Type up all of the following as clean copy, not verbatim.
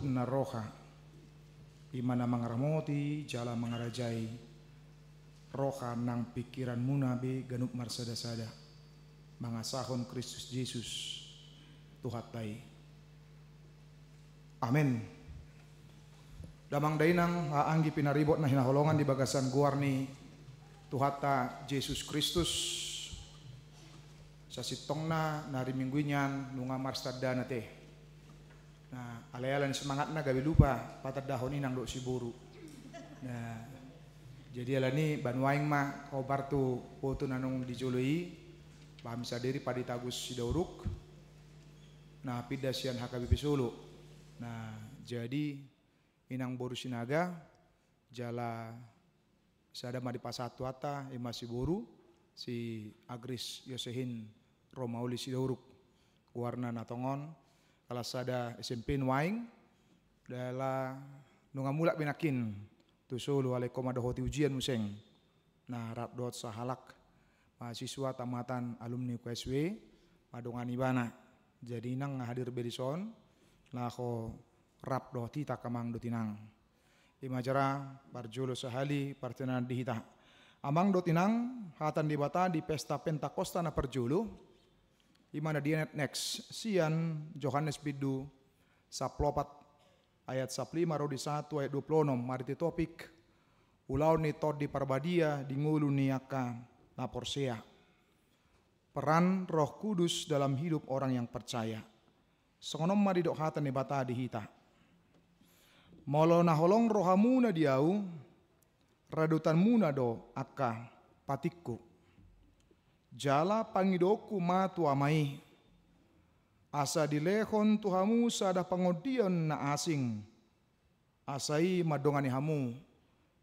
na roha imana mangaramoti jala mangarajai roha nang pikiran munabe ganup marsada-sada mangasahon Kristus Yesus tuhatai. Amin. Damang dainang haanggi pinaribot na hinaholongan di bagasan guarni tuhata Yesus Kristus sa sitong na narimingguinyan nunga marsada na te. Nah, alayalan semangat na gabi lupa patad dahon inang do si buru. Nah, jadi alani banwaing ma kobar tu foto nanong dijului paham sadiri padi tagus si dauruk. Nah, pidasian hakabi pisulu. Nah, jadi inang boru sinaga jala sada madi pasatu ata ima si boru si Agris Yosehin Romauli si dauruk warna natongon kala sada SMP waing dala nunga mulak binakin tu solo ale komado hoti ujian museng nah rap dot sahalak mahasiswa tamatan alumni KSW padongan ibana jadi nang hadir berison lah ko rap doti takamang dotinang imajara barjolo sahali partenan dihita amang dotinang hatan di bata di pesta Pentakosta na perjolo imana dia next sian Yohanes bidu saplopat ayat 15 rodi 1 ayat 26 mariti topik ulau ni tod di parbadia di ngulu niaka na porsea peran Roh Kudus dalam hidup orang yang percaya songonom mari dok hatan ni bata dihita molo na holong rohamuna diau radutan muna do akka patikku jala pangidoku matu amai asa dilehon tuhamu sada pangodion na asing asai madongani hamu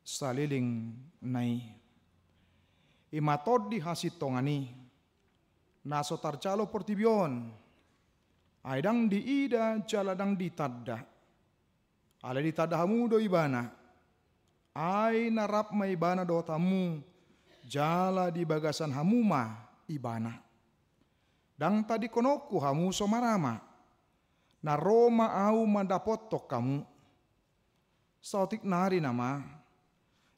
saliling nai imatod di hasitongani naso tarcalo portibion aidang diida jaladang ditadda ala ditadda hamu do ibana ai narap ma ibana do tamu jala di bagasan hamuma ibana dang tadi konoku hamu somarama na Roma au mandapotok kamu sautik nari nama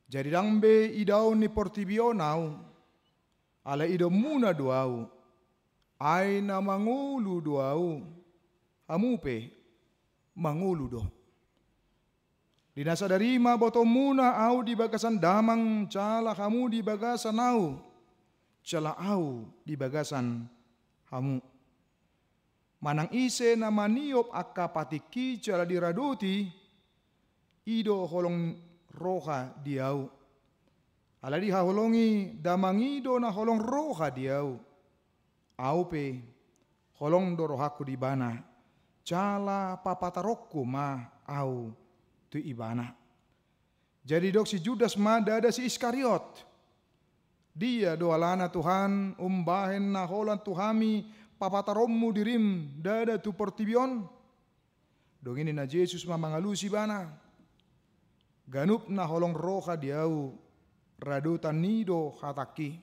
jadi dang be idau ni portibio nau ala ido muna duau ai na mangulu duau hamu pe mangulu do dinasa darima botomuna au di bagasan damang cala kamu di bagasan au cala au di bagasan hamu manang ise na maniop akka patiki cala diraduti ido holong roha diau ala di haholongi damang ido na holong roha diau au pe holong do rohaku di bana cala papatarokku ma au tu ibana. Jadi dok si Judas ma dada si Iskariot. Dia doalana Tuhan umbahen na holan tuhami papatarommu dirim dada tu portibion. Dong ini na Yesus ma mangalusi bana. Ganup na holong roha diau radutan nido hataki.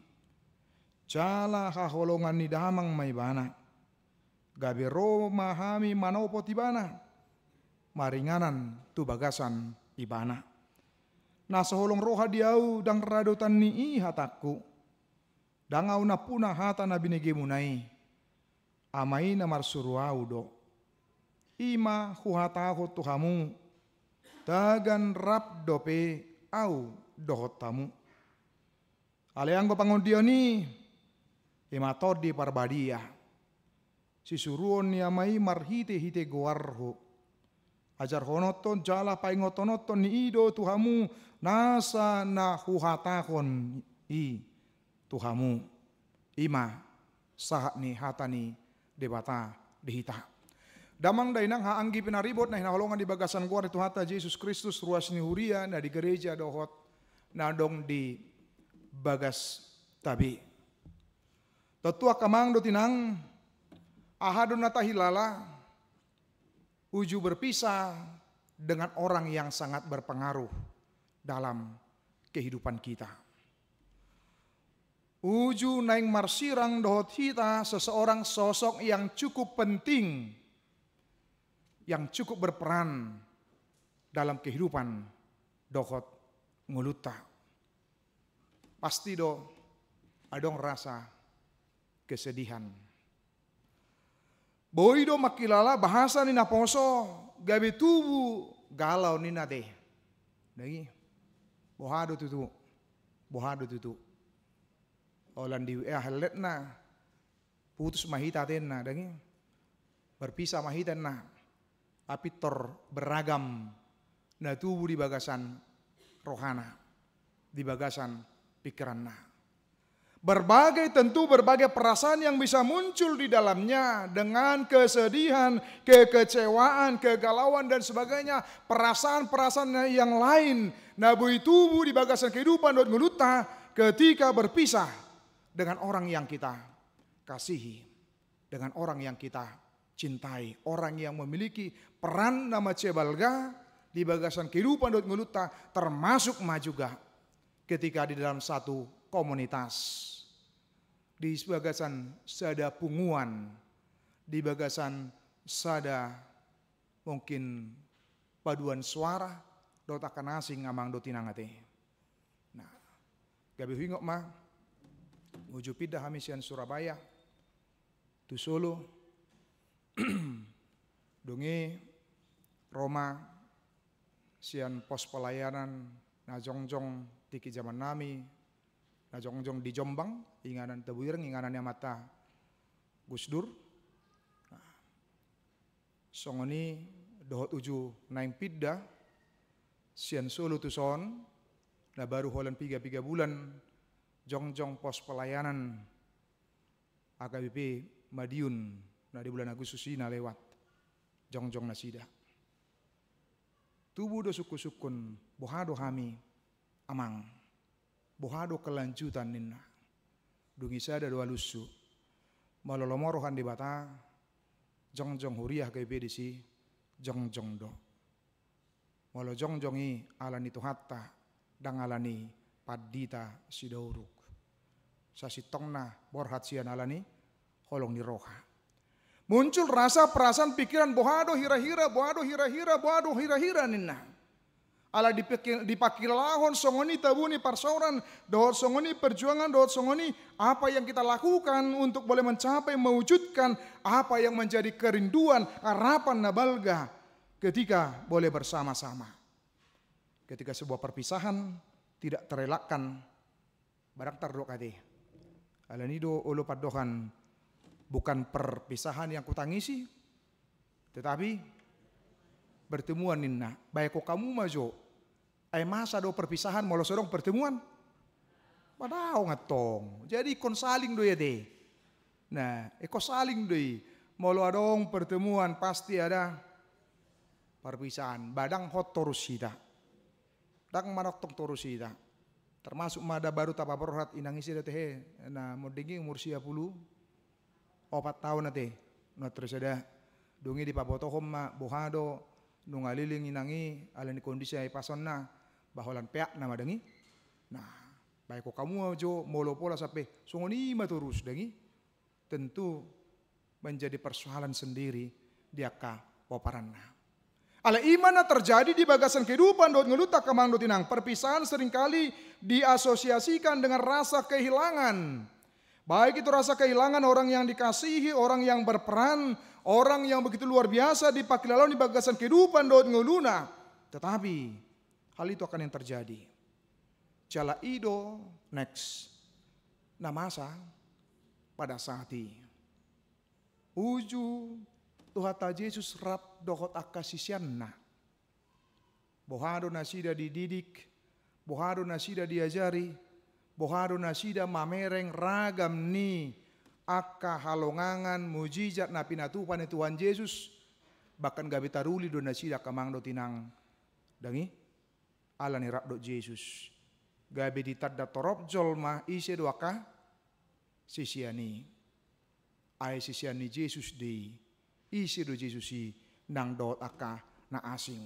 Cala haholongan ni damang may bana. Gabero mahami manopo tibana. Maringanan tu bagasan ibana. Nasa holong roha diau dang radutan ni hataku. Dang au na puna hata na binigi munai. Amai na marsuruau do. Ima huhataho tuhamu. Tagan rap dope au dohot tamu. Aleang bapangondio ni. Ima todi parbadia. Sisuruon ni amai marhite-hite goarho. Ajar honoton jala paingotonoton ni ido tuhamu nasa na huhatahon i tuhamu ima sahat ni hatani debata dihita. Damang dainang haanggi pinaribot na hinaholongan di bagasan guar itu hata Yesus Kristus ruas ni huria na di gereja dohot na dong di bagas tabi. Tetua kamang do tinang ahadon natahilala uju berpisah dengan orang yang sangat berpengaruh dalam kehidupan kita. Uju naing marsirang dohot kita seseorang sosok yang cukup penting, yang cukup berperan dalam kehidupan dohot nguluta. Pasti adong rasa kesedihan. Boido makilala bahasa ni naposo gabi tubuh galau ni nade. Dagi bohado tutu. Olan di halet na putus mahita tenna dagi berpisah mahita na apitor beragam na tubuh di bagasan rohana di bagasan pikiran na. Berbagai perasaan yang bisa muncul di dalamnya dengan kesedihan, kekecewaan, kegalauan dan sebagainya. Perasaan-perasaan yang lain. Nabui tubuh di bagasan kehidupan dan nguluta ketika berpisah dengan orang yang kita kasihi. Dengan orang yang kita cintai. Orang yang memiliki peran nama cebalga di bagasan kehidupan dan nguluta termasuk juga ketika di dalam satu komunitas. Di bagasan sada punguan, di bagasan sada mungkin paduan suara, dot akan asing amang dot tinangate. Nah, gabi hingok mah, uju pindah hamisian Surabaya, tu Solo, dongi Roma, sian pos pelayanan, na jongjong tiki zaman nami, na jongjong di Jombang, inganan Tebuireng, inganan yang mata Gus Dur. Nah, songoni dohot uju naing pidda, sian Solo tuson, na baru holan 3 bulan, jongjong pos pelayanan AKBP Madiun, na di bulan Agustus ini lewat, jongjong nasida. Tubuh do suku-sukun, bohado hami, amang, bohado kelanjutan ninna. Dungi sada dua lusu, malolomorohan di bata, jongjong huriah ke pedisi, jongjong do. Walau jongjongi alani tuhatta, dang alani padita sidauruk. Sasitongna borhat sian alani, holong ni roha. Muncul rasa perasaan pikiran bohado hira-hira ninna. Ala dipakilahon songoni tabuni parsoran, dohot songoni perjuangan, dohot songoni apa yang kita lakukan untuk boleh mencapai, mewujudkan apa yang menjadi kerinduan, harapan nabalga ketika boleh bersama-sama. Ketika sebuah perpisahan tidak terelakkan, barang tardok ade. Alanido ulu padohan bukan perpisahan yang kutangisi, tetapi pertemuan ninna. Baik kok kamu majo, ay masa do perpisahan molo sorong pertemuan. Padahal ngatong. Jadi kon saling do ya deh. Nah, saling do. Molo adong pertemuan pasti ada perpisahan. Badang hot torusida. Dang manok tong torusida. Termasuk mada baru tapaporhat inangisi do teh. Nah, modingi umur 10 4 tahun nate. No terus ada dungi di papotohom ma bohado nungaliling inangi alani kondisi ay pason na baholan peak nama dengi. Nah, baik kok kamu jo molo pola sampai songoni maturus dengi. Tentu menjadi persoalan sendiri diaka poparanna. Ala imana terjadi di bagasan kehidupan dot ngelutak kamang dot inang. Perpisahan seringkali diasosiasikan dengan rasa kehilangan. Baik itu rasa kehilangan orang yang dikasihi, orang yang berperan, orang yang begitu luar biasa dipakilalau di bagasan kehidupan dot ngeluna. Tetapi hal itu akan yang terjadi. Jala ido next namasa pada saat ini. Uju Tuhan Yesus rap dohot akasisianna. Bohado nasida dididik, bohado nasida diajari, bohado nasida mamereng ragam ni akka halongangan mujizat na pinatupan Tuhan Yesus. Bahkan gabi taruli do nasida kamang do tinang dangi ala ni rap do Yesus. Gabi ditadda torop jolma ise do akka sisiani. Ay sisiani Yesus di isi do Yesusi nang dot aka na asing.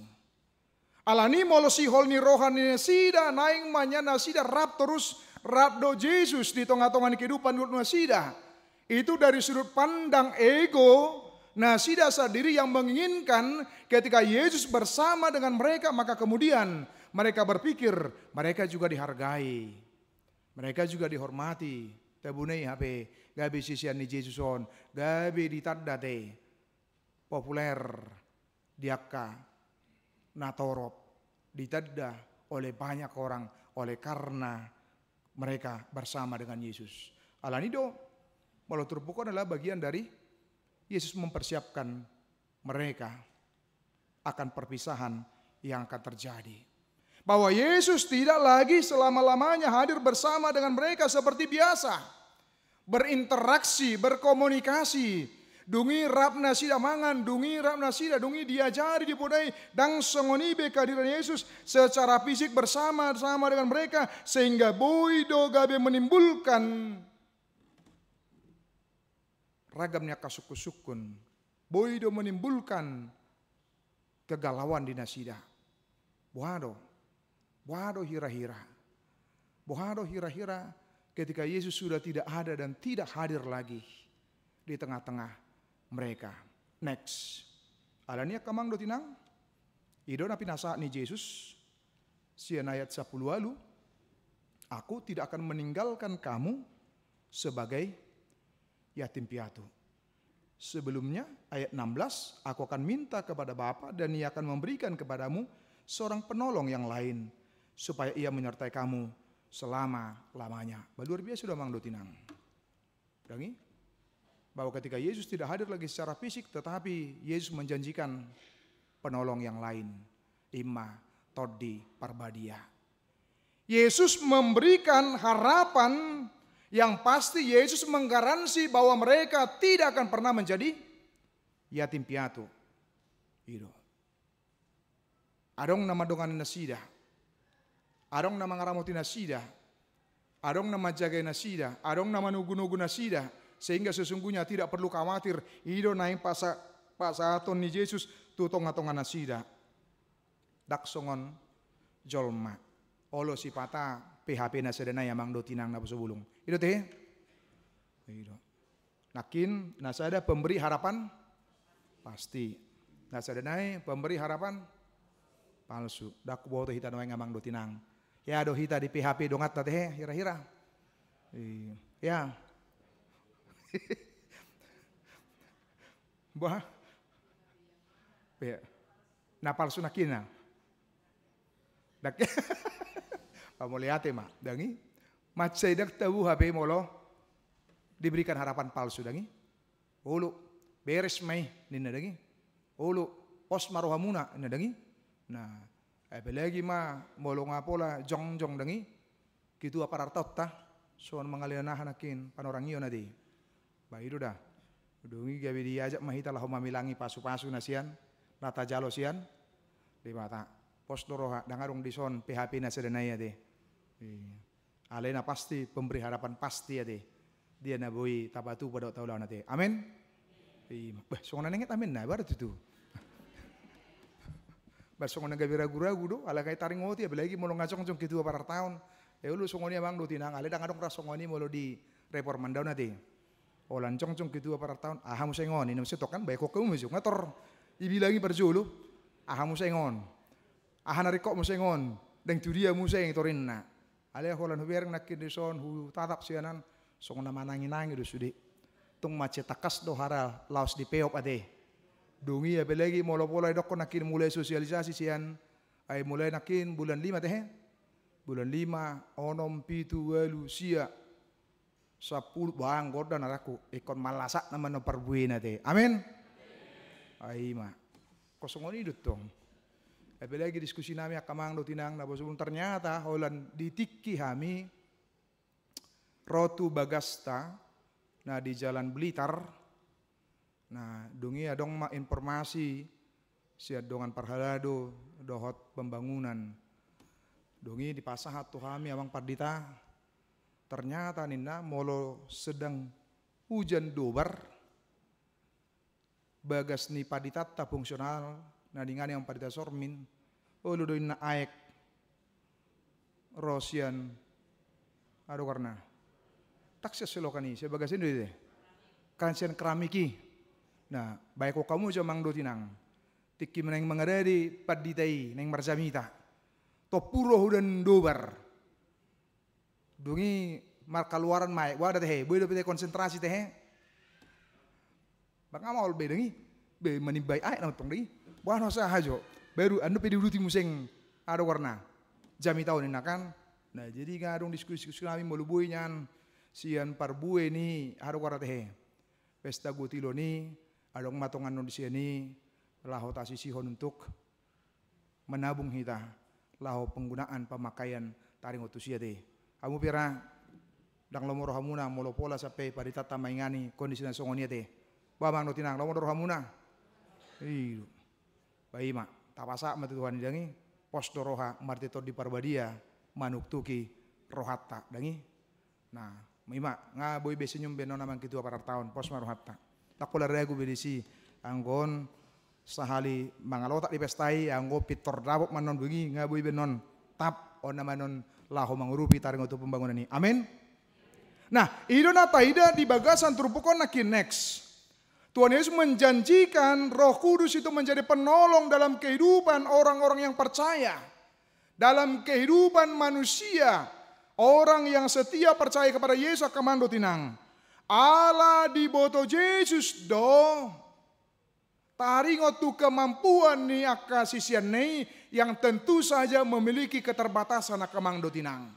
Alani molo si hol ni rohani sida naing manya nasida rap terus rap do Yesus di tonga-tonga kehidupan do nasida. Itu dari sudut pandang ego, Nasidah sendiri yang menginginkan ketika Yesus bersama dengan mereka, maka kemudian mereka berpikir mereka juga dihargai, mereka juga dihormati. Tabunai HP, gabi sisian ni Jesuson, gabi ditadate, populer, diakka, natorop, ditadda oleh banyak orang, oleh karena mereka bersama dengan Yesus. Alanido, walau terpukul adalah bagian dari Yesus mempersiapkan mereka akan perpisahan yang akan terjadi. Bahwa Yesus tidak lagi selama-lamanya hadir bersama dengan mereka seperti biasa. Berinteraksi, berkomunikasi. Dungi rapna sida mangan, dungi rapna sida, dungi diajari dipodai. Dang songonibe kehadiran Yesus secara fisik bersama-sama dengan mereka. Sehingga boido gabe menimbulkan ragamnya kasuk-sukun. Boido menimbulkan kegalauan di nasida. Bohado hira-hira. Bohado hira-hira ketika Yesus sudah tidak ada dan tidak hadir lagi di tengah-tengah mereka. Next. Alania kamang do tinang. Ido na pinasa ni Yesus. Sian ayat 10 lalu. Aku tidak akan meninggalkan kamu sebagai yatim piatu. Sebelumnya ayat 16, aku akan minta kepada Bapa dan Ia akan memberikan kepadamu seorang penolong yang lain supaya Ia menyertai kamu selama-lamanya. Luar biasa sudah mang do tinang. Dangi bahwa ketika Yesus tidak hadir lagi secara fisik, tetapi Yesus menjanjikan penolong yang lain. Imma todi parbadia. Yesus memberikan harapan yang pasti. Yesus menggaransi bahwa mereka tidak akan pernah menjadi yatim piatu. Itu. Adong nama dongan nasida. Adong nama ngaramuti nasida. Adong nama jaga nasida. Adong nama nugu-nugu nasida. Sehingga sesungguhnya tidak perlu khawatir. Ido naik pasaton ni Yesus tutong-atongan nasida. Daksongon jolma. Olo si pata PHP na sedana yamang do tinang na bulung. Itu teh. Itu. Nakin nasada pemberi harapan pasti. Nasadanai pemberi harapan palsu. Dak boto hita no ngamang do tinang. Ya do hita di PHP dongat na teh hira-hira. Ya. Bah. Na palsu nakina. Dak. Pamuliate mak, dangi macai dak tahu HP molo diberikan harapan palsu dangi. Ulu beres mai nina dangi. Ulu pos marohamuna nina dangi. Nah, apalagi ma molo ngapola jong-jong dangi. Kitu aparartot ta. Soan mangalianahan akin panorang iyo nadi. Baik dah. Dungi gawe diajak mahita lah mamilangi pasu-pasu nasian. Nata jalo sian. Di mata. Pos doroha dangarung dison PHP na sedanaya deh. Alena pasti pemberi harapan pasti ya deh. Dia naboi tabatu pada tahu nanti. Amin. Songon nenget amin nah baru itu. Basongon gawe ragu-ragu do ala kay taring ngoti apalagi mau ngacong-cong kitu para tahun. Ulu songoni bang do tinang ale dangarung rasongoni molo di reforman daun nanti. Olan cong-cong kitu para tahun ahamu sengon ini mesti tokan baik kok kamu mesti ngator ibilangi perjulu ahamu sengon. Ahana rikok musengon deng tudia museng torinna. Ale holan hubereng nakin dison hu tatak sianan song na manangin-nangin do sudi. Tung macet takas do hara laos di peop ade. Dungi apalagi molo-polo dok nakin mulai sosialisasi sian ay mulai nakin bulan 5 teh. Bulan 5 onom pitu walu sia 10 bang gordan araku ikon malasak naman no perbuina teh. Amin. Ay ma. Kosong ini dutong. Apalagi diskusi nami akamang do tinang na bosubun ternyata holan ditiki kami rotu bagasta na di Jalan Blitar. Nah, dungi adong ma informasi siad dongan parhalado dohot pembangunan. Dungi di pasahat tu kami amang pardita. Ternyata nina molo sedang hujan dobar. Bagas ni padita ta fungsional. Nadingan yang pada sormin, uludoin na aek, Rosian, aduh karena, takses selokani, sebagai sini deh, kansian keramiki, Nah, baik kok kamu jamang do tinang. Tiki meneng mengadari paditai neng marzamita. Topuro dan dobar. Dungi markaluaran mai. Wada teh, boy do konsentrasi teh. Bang amal be dengi. Be manimbai ai na tong deui. Wah sa hajo. Baru anu pedi duti museng ada warna. Jami tahun ini kan. Nah, jadi ngadong diskusi kami melubui nyan sian parbue ni ada warna teh. Pesta gutilo ni adong matongan non di sini laho tasisihon untuk menabung hita laho penggunaan pemakaian taring utusia teh. Kamu pira dang lomoro hamuna molo pola sampai parita tamaingani kondisi songonia teh. Babang no tinang lomoro hamuna. Iyo. Bayi mak tapasa mati Tuhan dangi pos doroha martitor di parbadia manuk tuki rohatta dangi. Nah, mima nga boy besenyum benon namang kitu para tahun pos marohatta. Tak pola regu bedisi anggon sahali mangalotak di pestai anggo pitor dabok manon bengi nga boy benon tap ona manon laho mangurupi taring untuk pembangunan ini. Amin. Nah, idona taida di bagasan trupukon nakin next. Tuhan Yesus menjanjikan Roh Kudus itu menjadi penolong dalam kehidupan orang-orang yang percaya. Dalam kehidupan manusia, orang yang setia percaya kepada Yesus akan mando tinang. Allah di boto Yesus do taringo tu kemampuan ni akasisian ni yang tentu saja memiliki keterbatasan akamang do tinang.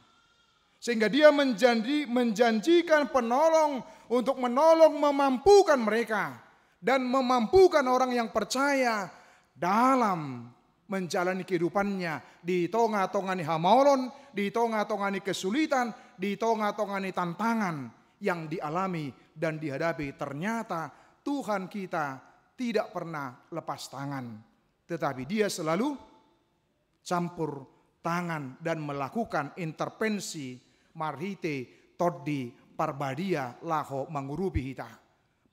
Sehingga dia menjanjikan penolong untuk menolong memampukan mereka dan memampukan orang yang percaya dalam menjalani kehidupannya di tengah-tengah hamaolon, di tengah-tengah kesulitan, di tengah-tengah tantangan yang dialami dan dihadapi. Ternyata Tuhan kita tidak pernah lepas tangan, tetapi dia selalu campur tangan dan melakukan intervensi marhite toddi parbadia laho mangurupi hita,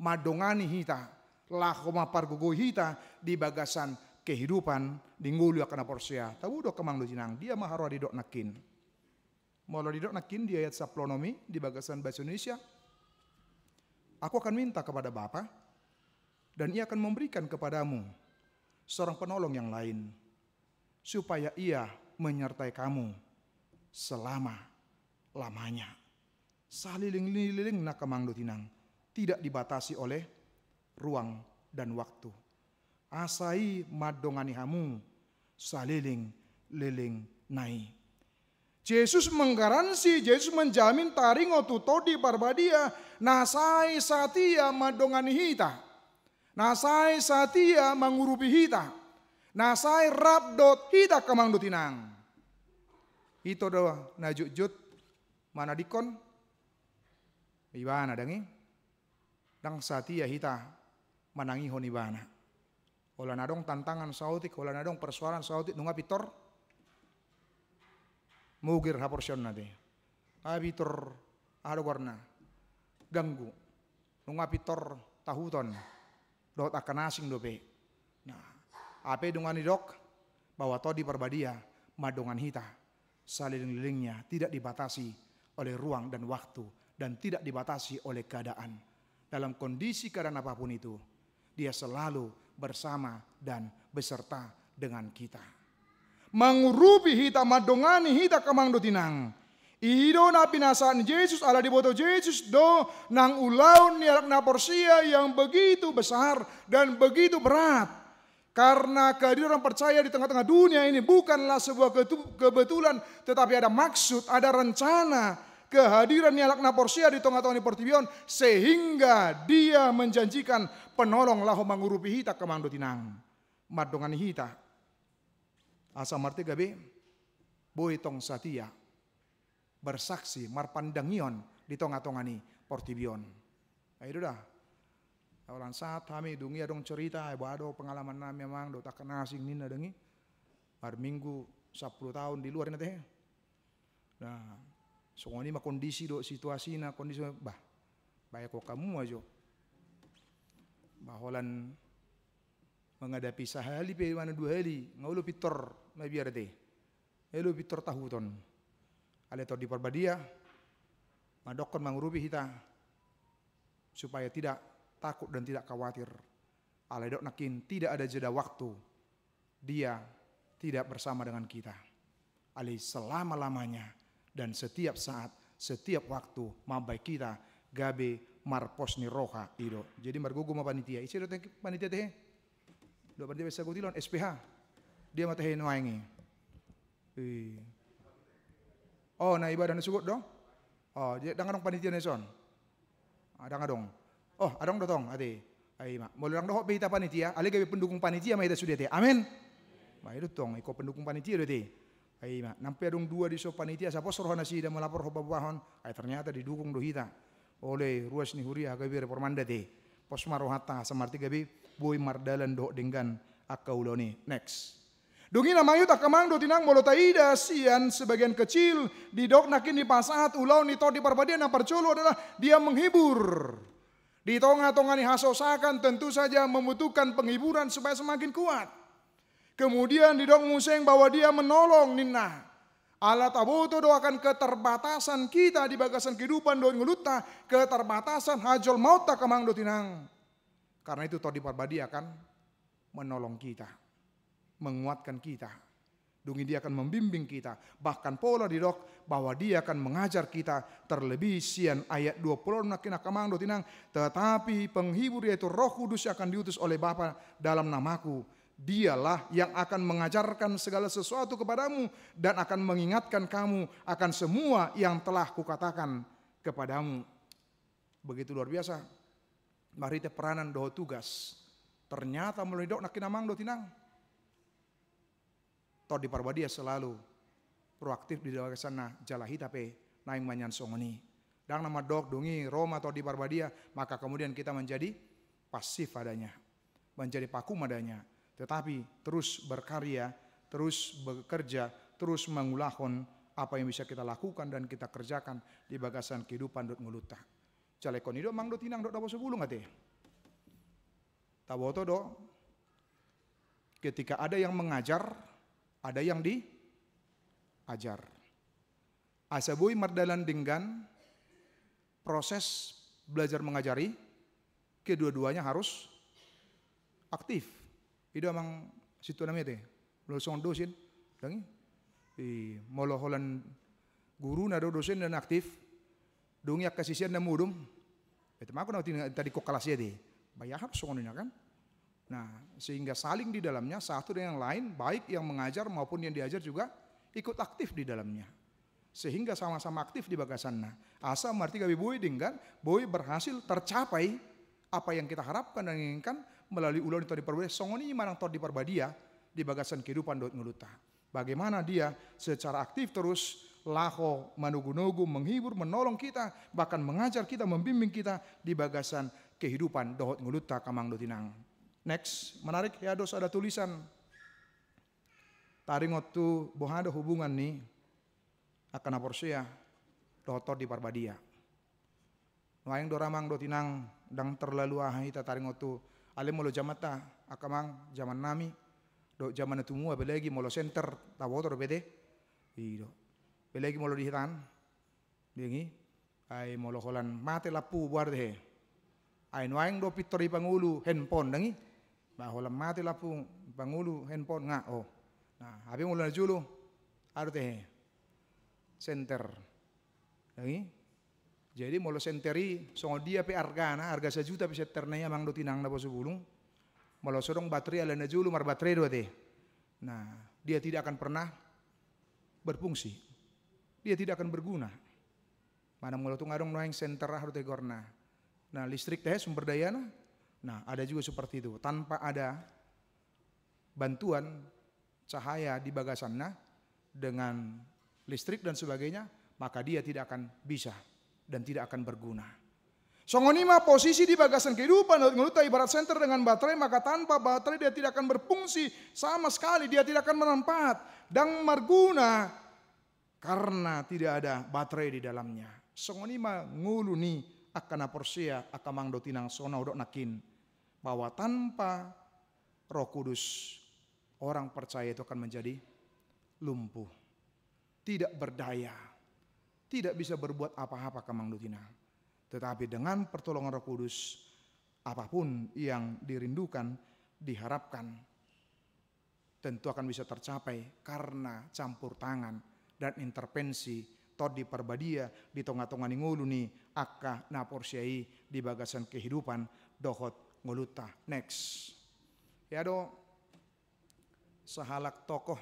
madongani hita, laho mapargogo hita di bagasan kehidupan di ngulu akan porsia. Tahu dok kemang jinang dia maharo di dok nakin. Molo di dok nakin di ayat saplonomi di bagasan bahasa Indonesia. Aku akan minta kepada Bapa dan ia akan memberikan kepadamu seorang penolong yang lain supaya ia menyertai kamu selama-lamanya. Saliling-liling nak kemang tinang tidak dibatasi oleh ruang dan waktu. Asai madongani hamu saliling-liling nai. Yesus menggaransi, Yesus menjamin taringo tutodi parbadia nasai satia madongani hita. Nasai satia mangurupi hita. Nasai rabdot hita kamang dutinang. Ito do najujut mana dikon. Ibana dangi. Dang satia hita manangihon ibana. Ola nadong tantangan sautik, ola nadong persoalan sautik nunga pitor. Mugir haporsion nate. Abitor ada warna ganggu. Nunga pitor tahuton. Dot akan asing dope. Nah, ape dungani dok bahwa todi perbadia madongan hita saliling-lilingnya tidak dibatasi oleh ruang dan waktu dan tidak dibatasi oleh keadaan. Dalam kondisi keadaan apapun itu, dia selalu bersama dan beserta dengan kita. Mangurupi hita madongani hita kamang do tinang. Ido na pinasaan Yesus ala di boto Yesus do nang ulaun ni na porsia yang begitu besar dan begitu berat. Karena kehadiran percaya di tengah-tengah dunia ini bukanlah sebuah kebetulan, tetapi ada maksud, ada rencana kehadiran ni na porsia di tengah-tengah Portibion sehingga dia menjanjikan penolong lahu mangurupi hita kamang do tinang. Madongan hita. Asa marti gabe boy tong satia bersaksi marpandangion di tengah-tengah ni Portibion. Ayo dah. Awalan saat kami dungia dong cerita ado pengalaman nami memang do tak asing nina dengi. Par minggu 10 tahun di luar nate. Nah, songoni mah kondisi do situasina kondisi bah baik kok kamu aja. Baholan menghadapi sahali pe mana 2 hari ngaulo pitor na biar teh. Elo pitor tahuton. Ale tor di parbadia madokon mangurupi hita supaya tidak takut dan tidak khawatir Ale dok nakin tidak ada jeda waktu. Dia tidak bersama dengan kita. Ale selama-lamanya dan setiap saat, setiap waktu mabai kita gabe marposni roha ido. Jadi margogo ma panitia. Isi do panitia teh. Do panitia bisa gutilon SPH. Dia mata hen waengi. Oh, na ibadah nasugot dong. Oh, jadi dong panitia neson. Ada dong. Oh, adong dotong ade. Ai mak. Mo lang doh beta panitia, ale gabe pendukung panitia mai da sudah teh. Amin. Mai do tong iko pendukung panitia do teh. Ai mak. Nampe adong dua di so panitia sapa soroh nasi da melapor ho babahon. Ai ternyata didukung do hita. Oleh ruas ni huria gabe reformanda teh. Pos marohata samarti gabe boy mardalan do dengan akauloni. Next. Dungi namayut akamang do tinang molo taida sian sebagian kecil di dok nakin di pasahat ulau ni to di perbadian yang percolo adalah dia menghibur. Di tonga-tonga ni hasosakan tentu saja membutuhkan penghiburan supaya semakin kuat. Kemudian di dok museng bahwa dia menolong ninna. Alat aboto doakan keterbatasan kita di bagasan kehidupan do ngeluta, keterbatasan hajol maut akamang do tinang. Karena itu to di perbadian akan menolong kita, menguatkan kita. Dungi dia akan membimbing kita. Bahkan pola di dok bahwa dia akan mengajar kita terlebih sian ayat 20 nakin akamang do tinang. Tetapi penghibur yaitu Roh Kudus akan diutus oleh Bapa dalam namaku. Dialah yang akan mengajarkan segala sesuatu kepadamu dan akan mengingatkan kamu akan semua yang telah kukatakan kepadamu. Begitu luar biasa. Mari te peranan do tugas. Ternyata melalui dok nakin amang do tinang. Toh di parbadia selalu proaktif di dalam sana jalahi tapi naing manyan songoni. Dan nama dok dungi Roma atau di parbadia maka kemudian kita menjadi pasif adanya, menjadi pakum adanya. Tetapi terus berkarya, terus bekerja, terus mengulahon apa yang bisa kita lakukan dan kita kerjakan di bagasan kehidupan dot nguluta. Jalekon itu mang dot tinang dot dapo sebulung ate. Taboto do ketika ada yang mengajar, ada yang diajar. Asabui mardalan dengan proses belajar mengajari, kedua-duanya harus aktif. Itu amang situ namanya teh. Losong dosen, dangi. Moloholan guru nado dosen dan aktif. Dungi kasisian na mudum. Itu mah aku tadi kok kelasnya deh. Bayar songonnya kan. Nah, sehingga saling di dalamnya satu dengan yang lain, baik yang mengajar maupun yang diajar juga ikut aktif di dalamnya. Sehingga sama-sama aktif di bagasanna. Asa marti gabi boy dengan boy berhasil tercapai apa yang kita harapkan dan inginkan melalui ulang di perbadia. Songoni manang tor di perbadia di bagasan kehidupan dot ngeluta. Bagaimana dia secara aktif terus laho manugu-nugu menghibur, menolong kita, bahkan mengajar kita, membimbing kita di bagasan kehidupan dot ngeluta kamang dotinang. Next, menarik ya dos ada tulisan. Taringot tu bohado hubungan nih akan aporsia dotor di parbadia. Noayang doramang do tinang dang terlalu ahai ta taringot tu ale molo jamata akamang zaman nami do zaman itu mua belagi molo center tawotor bede. Ido. Belagi molo dihitan. Dengi ai molo holan mate lapu buar deh. Ai noayang do pitori pangulu handphone dangi. Bahwa mati lapu pangulu handphone nga oh. Nah, habis mulai julu ada teh center. Lagi. Jadi molo senteri songo dia pe harga 1 juta pe seternanya mang do tinang na bosubulung. Molo sodong baterai ala na julu mar baterai do teh. Nah, dia tidak akan pernah berfungsi. Dia tidak akan berguna. Mana molo tung adong noeng center harus teh gorna. Nah, listrik teh sumber daya na. Nah, ada juga seperti itu. Tanpa ada bantuan cahaya di bagasannya dengan listrik dan sebagainya, maka dia tidak akan bisa dan tidak akan berguna. Songonima posisi di bagasan kehidupan ngeluta ibarat senter dengan baterai, maka tanpa baterai dia tidak akan berfungsi sama sekali, dia tidak akan bermanfaat dan berguna karena tidak ada baterai di dalamnya. Songonima nguluni akan aporsia akamang dotinang sona udok nakin bahwa tanpa Roh Kudus orang percaya itu akan menjadi lumpuh, tidak berdaya, tidak bisa berbuat apa-apa kamang dotina. Tetapi dengan pertolongan Roh Kudus apapun yang dirindukan, diharapkan, tentu akan bisa tercapai karena campur tangan dan intervensi Todi Parbadia di tonga-tonga ni ngulu ni akka na porsiai di bagasan kehidupan dohot nguluta. Next. Ya do sahalak tokoh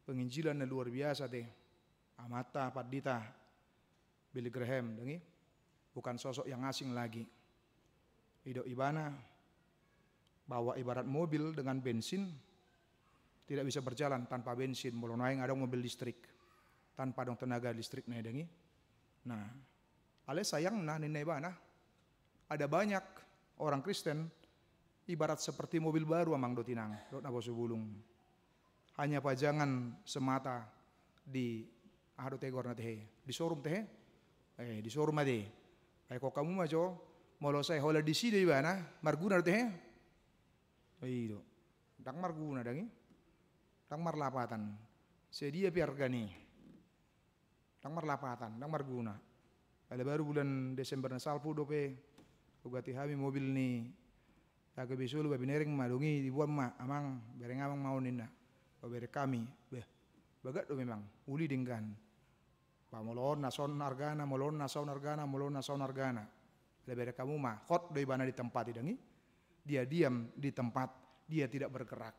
penginjilan na luar biasa deh. Amata Padita Billy Graham dengi. Bukan sosok yang asing lagi. Ido ibana bawa ibarat mobil dengan bensin tidak bisa berjalan tanpa bensin. Belum naik ada mobil listrik tanpa dong tenaga listrik nih dengi. Nah, ale sayang nah nina ibana ada banyak orang Kristen ibarat seperti mobil baru amang do tinang do na bosu bulung. Hanya pajangan semata di ado tegor na teh di showroom teh di showroom ade. Kok kamu majo molo saya hola di sini ibana marguna teh. Iyo. Dang marguna dangi. Dang marlapatan. Sedia piargani. Dang marlapatan, dang marguna. Ada baru bulan Desember na salpu dope. Ugati hami mobil ni. Taga besulu babinering madungi dibuat ma amang bereng amang mau nina. Babere kami. Beh. Bagat do memang uli dinggan. Pa molon nason argana, molon nason argana, molon nason argana. Lebere kamu mah hot do ibana di tempat idangi. Dia diam di tempat, dia tidak bergerak.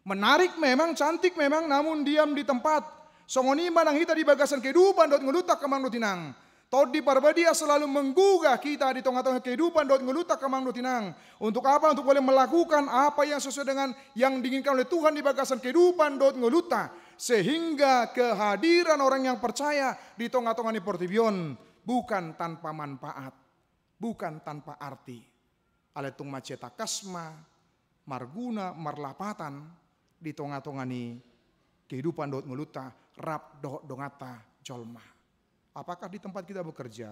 Menarik memang, cantik memang, namun diam di tempat. Songoni manang hita di bagasan kehidupan dot ngelutak kamang dotinang. Todi Parbadia selalu menggugah kita di tengah-tengah kehidupan dot ngelutak kamang dotinang. Untuk apa? Untuk boleh melakukan apa yang sesuai dengan yang diinginkan oleh Tuhan di bagasan kehidupan dot ngelutak. Sehingga kehadiran orang yang percaya di tengah-tengah ni Portibion bukan tanpa manfaat, bukan tanpa arti. Aletung maceta kasma, marguna, marlapatan di tengah-tengah ni kehidupan dot ngeluta, rap doh dongata jolma. Apakah di tempat kita bekerja?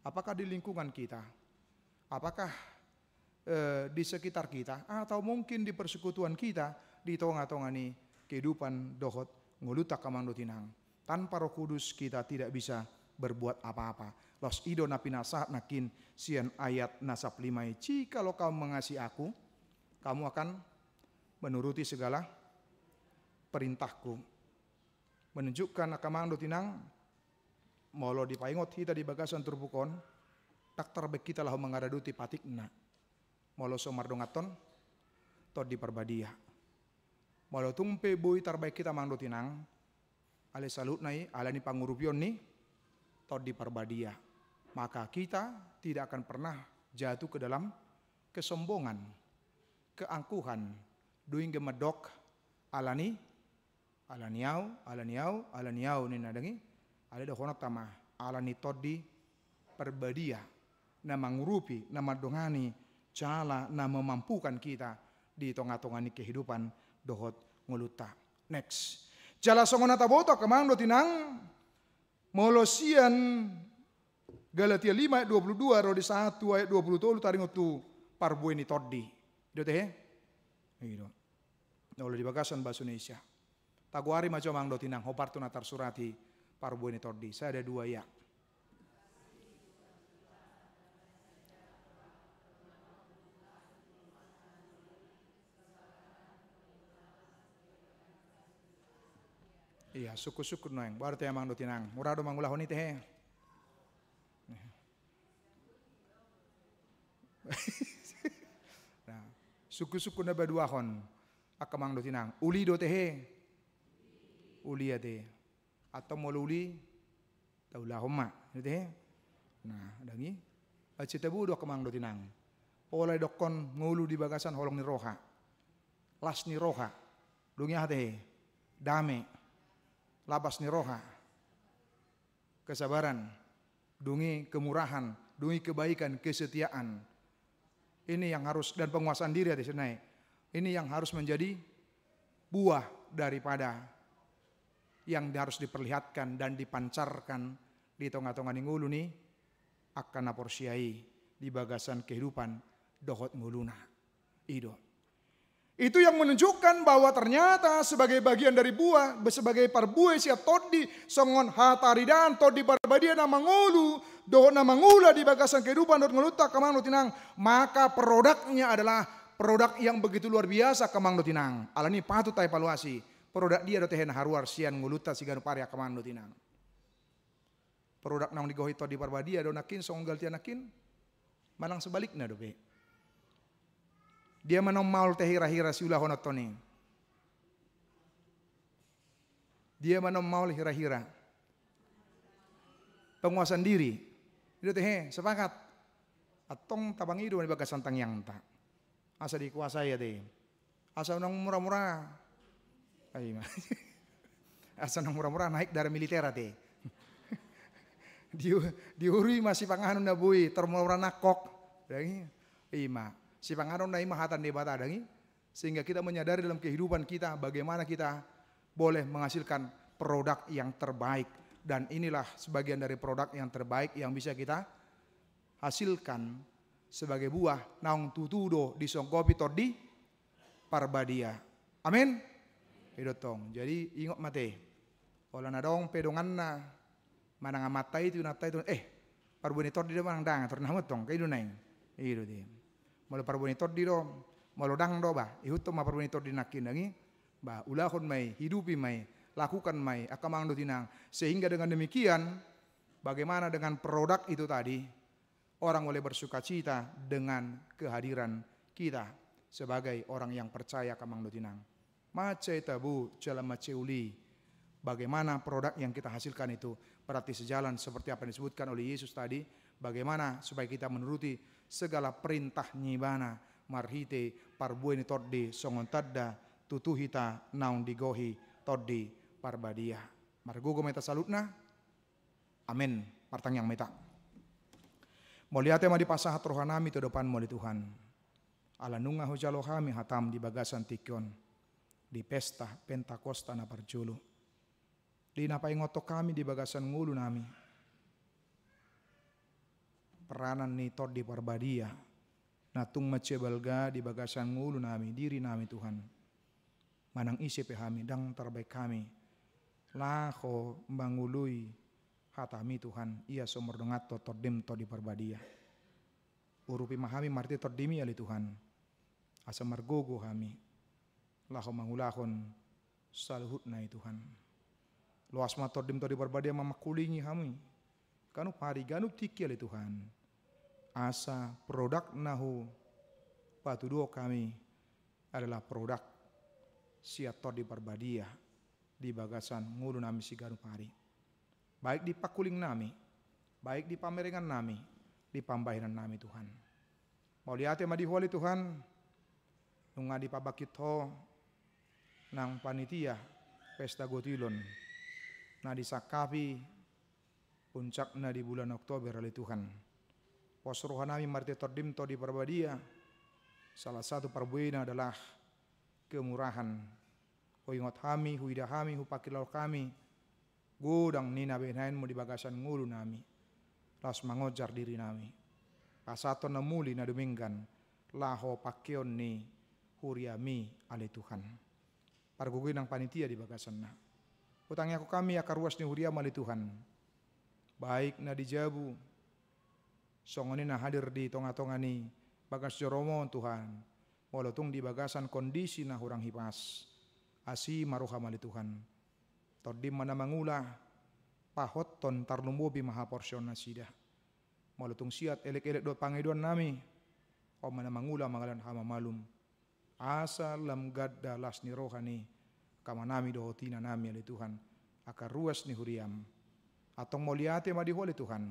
Apakah di lingkungan kita? Apakah di sekitar kita? Atau mungkin di persekutuan kita di tengah-tengah ni kehidupan dohot ngeluta kamang dotinang. Tanpa Roh Kudus kita tidak bisa berbuat apa-apa. Los ido napinasa nakin sian ayat nasab 5. Jikalau kamu mengasihi aku, kamu akan menuruti segala perintahku. Menunjukkan akamang dotinang molo dipaingot kita di bagasan turbukon tak terbek kita lah mengadaduti patikna. Molo somar dongaton Todi Parbadia. Molo tumpe bui terbaik kita mang dotinang ale salut nai ala ni pangurupion ni Todi Parbadia. Maka kita tidak akan pernah jatuh ke dalam kesombongan, keangkuhan, duing gemedok alaniau ni nadangi ale dohonot tama alani Todi Parbadia na mangurupi na madongani cala na memampukan kita di tengah-tengah ni kehidupan dohot nguluta. Next. Jala songonata boto kemang dotinang molosian Galatia 5 ayat 22 Rodi 1 ayat 20 taringotu parbueni Todi. Itu teh. Itu. Oleh di bagasan bahasa Indonesia. Taguari macam mang dotinang hopartu natar surati parbueni Todi. Saya ada 2 ya. Iya, suku-suku noeng. Baru teh mang dotinang. Murado mangulahoni teh. Nah, suku-suku na baduahon akamang dotinang. Uli do teh. Uli ade. Atau moluli taulahoma. Teh. Nah, dangi. Acitabu do akamang dotinang. Oleh dokon ngulu di bagasan holong ni roha. Las ni roha. Dungi teh. Dame. Labas ni roha, kesabaran, dungi kemurahan, dungi kebaikan, kesetiaan. Ini yang harus, dan penguasaan diri di sini. Ini yang harus menjadi buah daripada yang harus diperlihatkan dan dipancarkan di tengah-tengah ngulu ni akan naporsiai di bagasan kehidupan dohot nguluna. Ido. Itu yang menunjukkan bahwa ternyata sebagai bagian dari buah, sebagai parbuai siap Todi, songon hataridan, Todi Parbadia na mangulu, doh na mangula di bagasan kehidupan dot ngeluta kamang do tinang, maka produknya adalah produk yang begitu luar biasa kamang do tinang. Alani patut tay evaluasi. Produk dia do tehen haruar sian nguluta siganu pare kamang do tinang. Produk nang digohi to di parbadia do nakin songgal tia nakin manang sebaliknya do be. Dia manong maul teh hira-hira si ulah honot toni. Dia manong maul hira-hira. Penguasaan diri. Itu teh sepakat. Atong tabang itu di bagasan tangyang ta. Asa dikuasai ya teh. Asa nang murah-murah. Ay, asa nang murah-murah naik dari militer teh. Diuri masih panganon na bui termurah nakok. Dangi ima. Si panganon na ima hatan di bata dangi. Sehingga kita menyadari dalam kehidupan kita bagaimana kita boleh menghasilkan produk yang terbaik. Dan inilah sebagian dari produk yang terbaik yang bisa kita hasilkan sebagai buah naung tutudo di songkopi todi parbadia. Amin. Idotong. Jadi ingat mate. Ola na dong pedongan na manang amatai itu natai itu parbuni todi do manang dang torna motong kay dunay. Ido di. Malo parbuni todi do malo dang do ba. Ihuto ma parbuni todi nakin dangi ba ulahon mai hidupi mai lakukan mai akamang do tinang. Sehingga dengan demikian bagaimana dengan produk itu tadi orang boleh bersuka cita dengan kehadiran kita sebagai orang yang percaya kamang do tinang. Macai tabu jalan maceuli. Bagaimana produk yang kita hasilkan itu berarti sejalan seperti apa yang disebutkan oleh Yesus tadi. Bagaimana supaya kita menuruti segala perintah nyibana marhite parbueni toddi songon tadda tutuhita naung digohi toddi parbadia. Margogo meta salutna. Amin. Martang yang meta. Moliate ma di pasahat rohanami to depan moli Tuhan. Ala nunga hojalo kami hatam di bagasan tikyon. Di pesta Pentakosta na parjulu. Di napai ngotok kami di bagasan ngulu nami. Peranan ni tod di parbadia. Natung macebalga di bagasan ngulu nami. Diri nami Tuhan. Manang isi pehami dang terbaik kami. Laho mangului hatami Tuhan. Ia somor dongat to todim to di parbadia. Urupi mahami marti todimi ali Tuhan. Asa margogo kami. Laho mangulahon saluhut na Tuhan. Luas matodim to di parbadia mamakulingi kami. Kanu pari ganu tiki ali Tuhan. Asa produk nahu patudo kami adalah produk siator di parbadia di bagasan ngulu nami si ganu pari. Baik di pakuling nami, baik di pamerengan nami, di pambahiran nami Tuhan. Mau lihat ma di holi Tuhan, nunga di pabakit ho nang panitia pesta gotilon na disakapi puncak na di bulan Oktober oleh Tuhan. Pos rohanami marti tordim to di parbadia. Salah satu parbuena adalah kemurahan. Huingot kami, huida kami, hupakilau kami. Gudang nina benain mo di bagasan ngulu nami. Las mangojar diri nami. Pasato na muli na duminggan. Laho pakyon ni huriami ali Tuhan. Pargugoy ng panitia di bagasan na. Utangnya ko kami akaruas ni huriam ali Tuhan. Baik na di jabu. Songoni na hadir di tonga-tonga ni bagas joromon Tuhan. Walaupun di bagasan kondisi na hurang hipas. Asi maruham ali Tuhan. Todim mana mangula pahot ton tarlumubi maha porsyon na sida. Walaupun siat elek-elek do pangiduan nami. O mana mangula mangalan hama malum. Asa lam gadda las ni rohani kama nami dohotina nami ali Tuhan akar ruas ni huriam atong moliate ma dihole Tuhan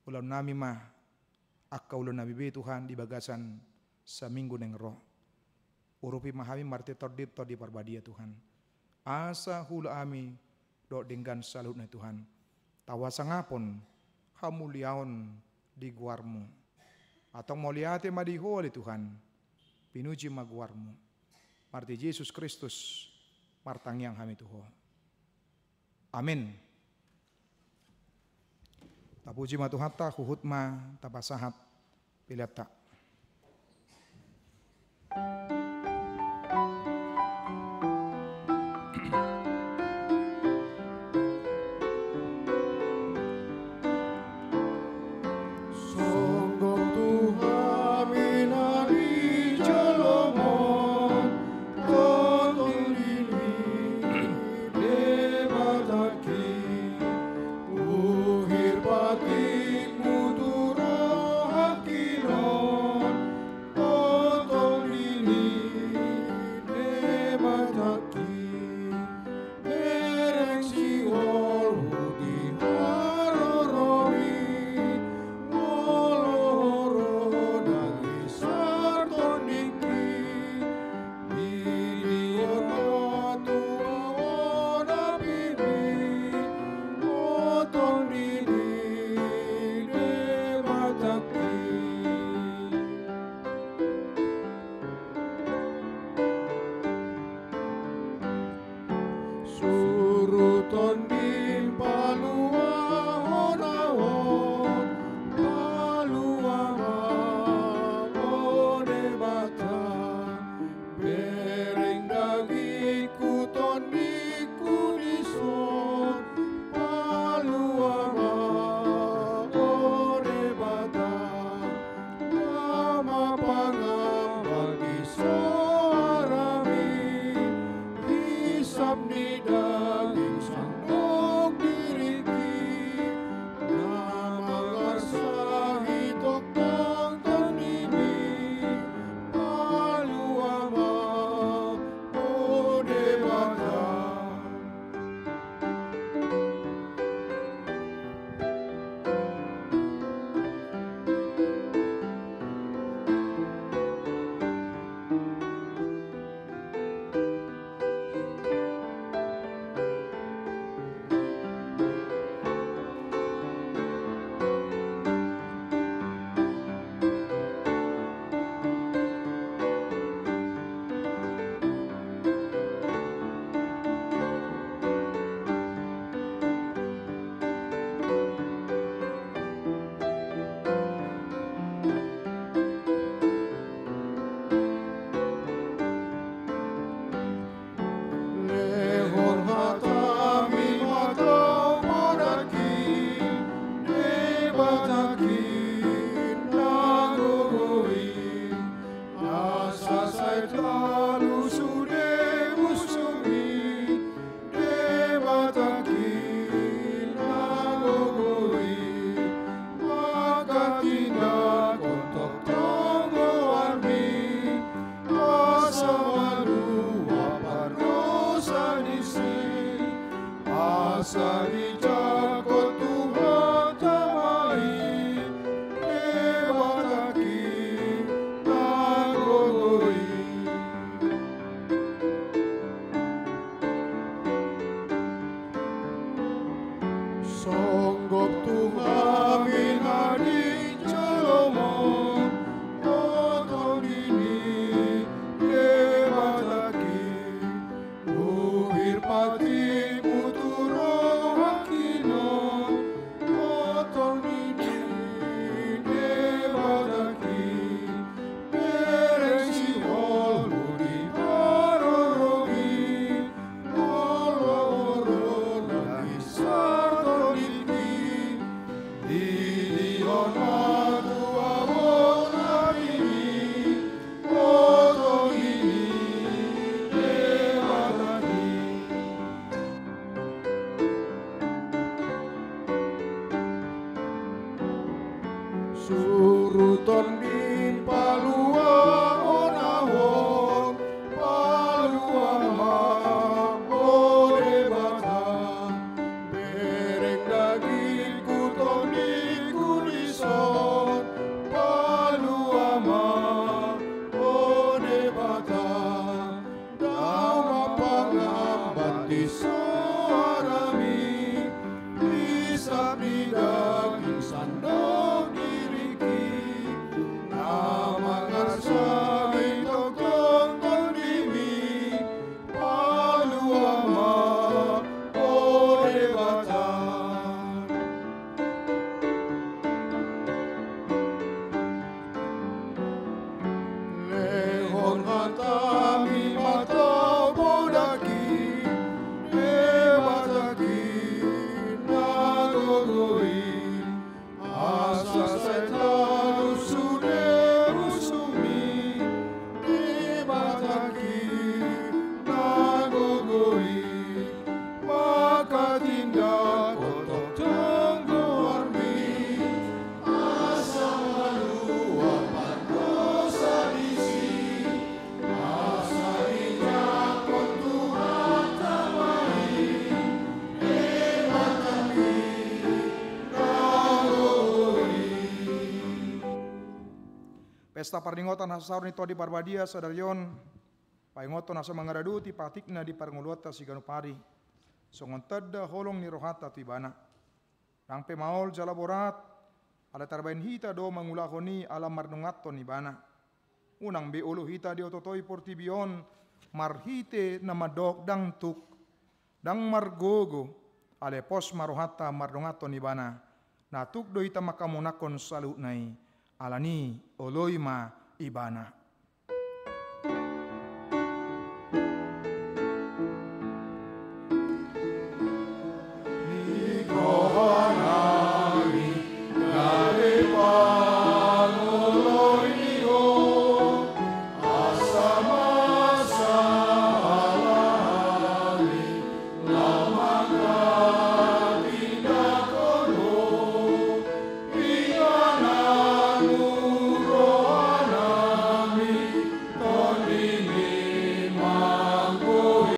ulam nami mah akka ulam nabi be Tuhan di bagasan sa minggu neng roh urupi mahami marti tordip to di parbadia Tuhan asa hula ami do denggan salut na Tuhan tawasangapon hamuliaon di guarmu atau moliate madiholi Tuhan pinuji maguarmu marti Yesus Kristus martang yang kami tuho amin tapuji ma Tuhan ta huhut ma tapasahat pilata Pesta paringotan hasaur ni todi parbadia sadalion paingoton asa mangaradu ti patikna di parnguluata si ganupari songon tedda holong ni rohata tu ibana nang pemaol jalaborat ala tarbain hita do mangulahoni ala marnungaton ibana unang be ulu hita di ototoi portibion marhite na madok dang tuk dang margogo ale pos marohata mardongaton ibana natuk do ita makamonakon salut nai alani oloima ibana.